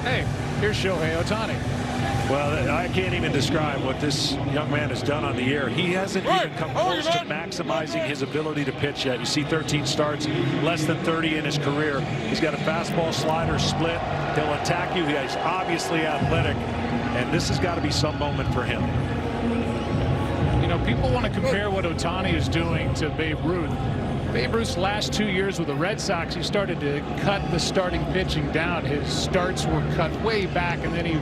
Hey, here's Shohei Ohtani. Well, I can't even describe what this young man has done on the air. He hasn't even come close to maximizing his ability to pitch yet. You see 13 starts, less than 30 in his career. He's got a fastball, slider, split. He'll attack you. He's obviously athletic, and this has got to be some moment for him. You know, people want to compare what Ohtani is doing to Babe Ruth. Babe Ruth's last 2 years with the Red Sox, he started to cut the starting pitching down. His starts were cut way back, and then he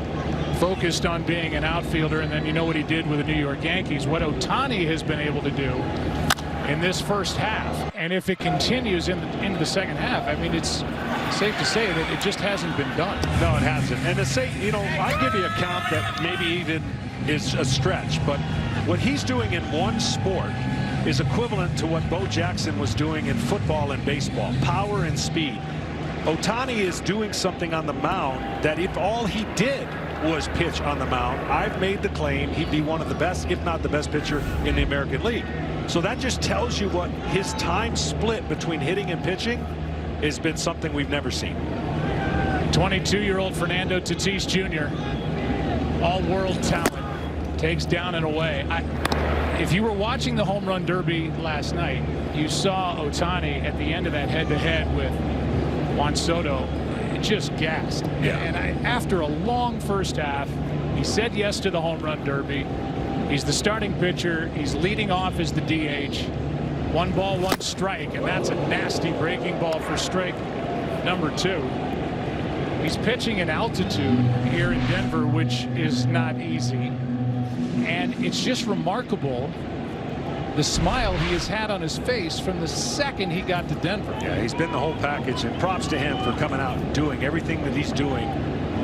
focused on being an outfielder, and then you know what he did with the New York Yankees. What Ohtani has been able to do in this first half, and if it continues into the second half, I mean, it's safe to say that it just hasn't been done. No, it hasn't. And to say, you know, I give you a count that maybe even is a stretch, but what he's doing in one sport is equivalent to what Bo Jackson was doing in football and baseball, power and speed. Ohtani is doing something on the mound that if all he did was pitch on the mound, I've made the claim he'd be one of the best, if not the best pitcher in the American League. So that just tells you what his time split between hitting and pitching has been something we've never seen. 22-year-old Fernando Tatis Jr., all-world talent, takes down and away. If you were watching the home run derby last night, you saw Ohtani at the end of that head-to-head with Juan Soto just gassed. Yeah. And after a long first half, he said yes to the home run derby. He's the starting pitcher. He's leading off as the DH. 1 ball, 1 strike, and that's a nasty breaking ball for strike number 2. He's pitching in altitude here in Denver, which is not easy. And it's just remarkable the smile he has had on his face from the second he got to Denver. Yeah, he's been the whole package, and props to him for coming out and doing everything that he's doing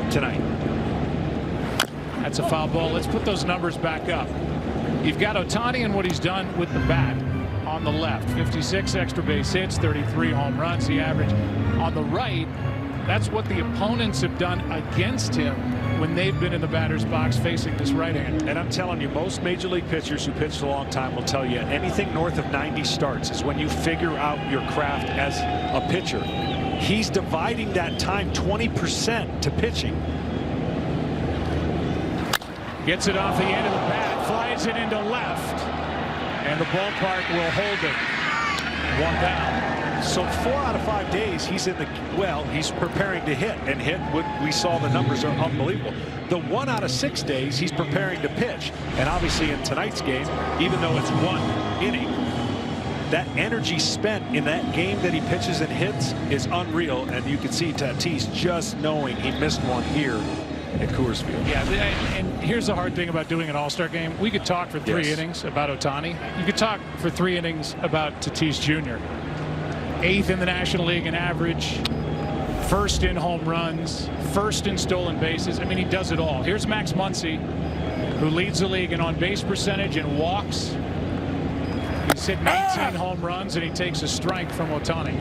tonight. That's a foul ball. Let's put those numbers back up. You've got Ohtani and what he's done with the bat on the left. 56 extra base hits, 33 home runs, the average. On the right, that's what the opponents have done against him when they've been in the batter's box facing this right-hander. And I'm telling you, most major league pitchers who pitched a long time will tell you anything north of 90 starts is when you figure out your craft as a pitcher. He's dividing that time 20% to pitching. Gets it off the end of the bat, flies it into left, and the ballpark will hold it. 1 down. So 4 out of 5 days he's in the, well, he's preparing to hit, and we saw the numbers are unbelievable. The 1 out of 6 days he's preparing to pitch, and obviously in tonight's game, even though it's 1 inning, that energy spent in that game that he pitches and hits is unreal, and you can see Tatis just knowing he missed one here at Coors Field. Yeah, and here's the hard thing about doing an All-Star game. We could talk for 3 innings about Ohtani. You could talk for 3 innings about Tatis Jr. 8th in the National League in average, 1st in home runs, 1st in stolen bases. I mean, he does it all. Here's Max Muncy, who leads the league in on-base percentage and walks. He's hit 19 home runs, and he takes a strike from Ohtani.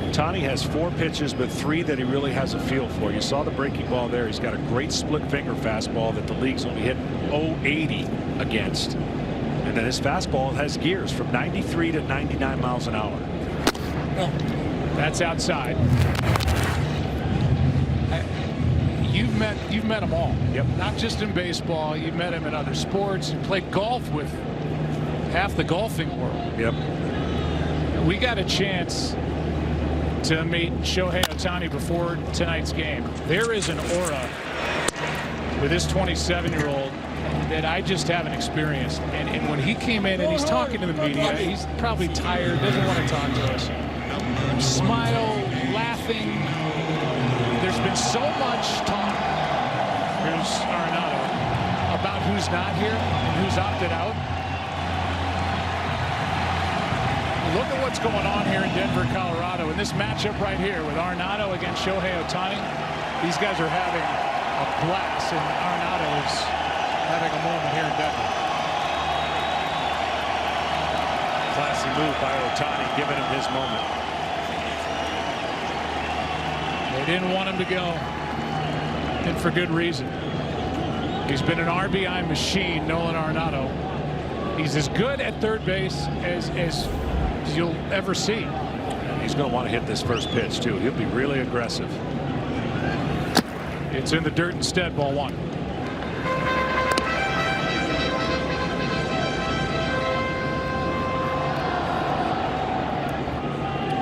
Ohtani has 4 pitches, but 3 that he really has a feel for. You saw the breaking ball there. He's got a great split finger fastball that the league's only hit 080 against. And then his fastball has gears from 93 to 99 miles an hour. That's outside. You've met them all. Yep. Not just in baseball. You've met him in other sports. You played golf with half the golfing world. Yep. We got a chance to meet Shohei Ohtani before tonight's game. There is an aura with this 27-year-old that I just haven't experienced. And when he came in and he's talking to the media, he's probably tired, doesn't want to talk to us. Smile, laughing. There's been so much talk, here's Arenado, about who's not here and who's opted out. Look at what's going on here in Denver, Colorado, in this matchup right here with Arenado against Shohei Ohtani. These guys are having a blast, and Arenado is having a moment here in Denver. Classy move by Ohtani, giving him his moment. They didn't want him to go, and for good reason. He's been an RBI machine, Nolan Arenado. He's as good at third base as you'll ever see. He's going to want to hit this first pitch, too. He'll be really aggressive. It's in the dirt instead, ball one.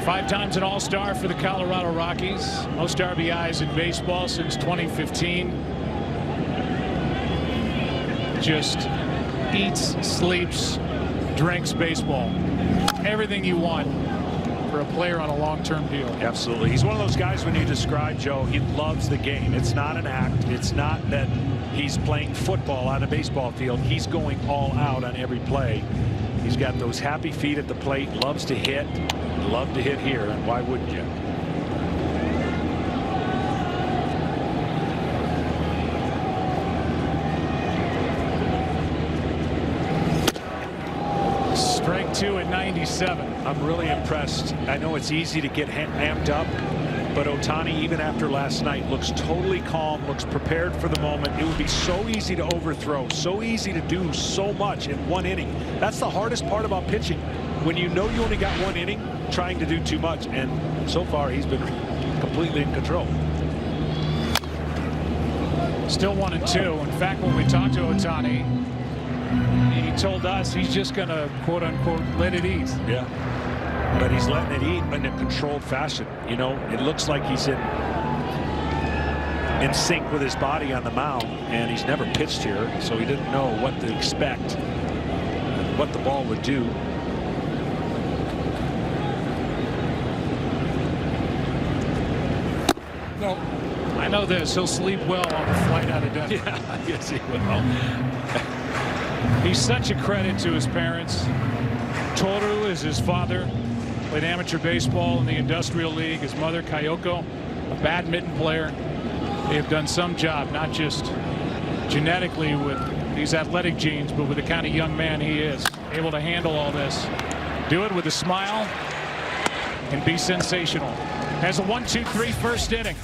Five times an All-Star for the Colorado Rockies. Most RBIs in baseball since 2015. Just eats, sleeps, drinks baseball. Everything you want for a player on a long-term deal. Absolutely. He's one of those guys, when you describe Joe, he loves the game. It's not an act. It's not that he's playing football on a baseball field. He's going all out on every play. He's got those happy feet at the plate, loves to hit. Love to hit here, and why wouldn't you? Strike two at 97. I'm really impressed. I know it's easy to get amped up, but Ohtani, even after last night, looks totally calm, looks prepared for the moment. It would be so easy to overthrow, so easy to do so much in one inning. That's the hardest part about pitching. When you know you only got one inning, trying to do too much, and so far he's been completely in control. Still 1-2. In fact, when we talked to Ohtani, he told us he's just going to quote unquote let it eat. Yeah, but he's letting it eat in a controlled fashion. You know, it looks like he's in sync with his body on the mound, and he's never pitched here, so he didn't know what to expect and what the ball would do. No, I know this. He'll sleep well on the flight out of Denver. Yeah, yes, he will. He's such a credit to his parents. Toru is his father. Played amateur baseball in the Industrial League. His mother, Kayoko, a badminton player. They have done some job, not just genetically with these athletic genes, but with the kind of young man he is. Able to handle all this. Do it with a smile and be sensational. Has a 1-2-3 first inning.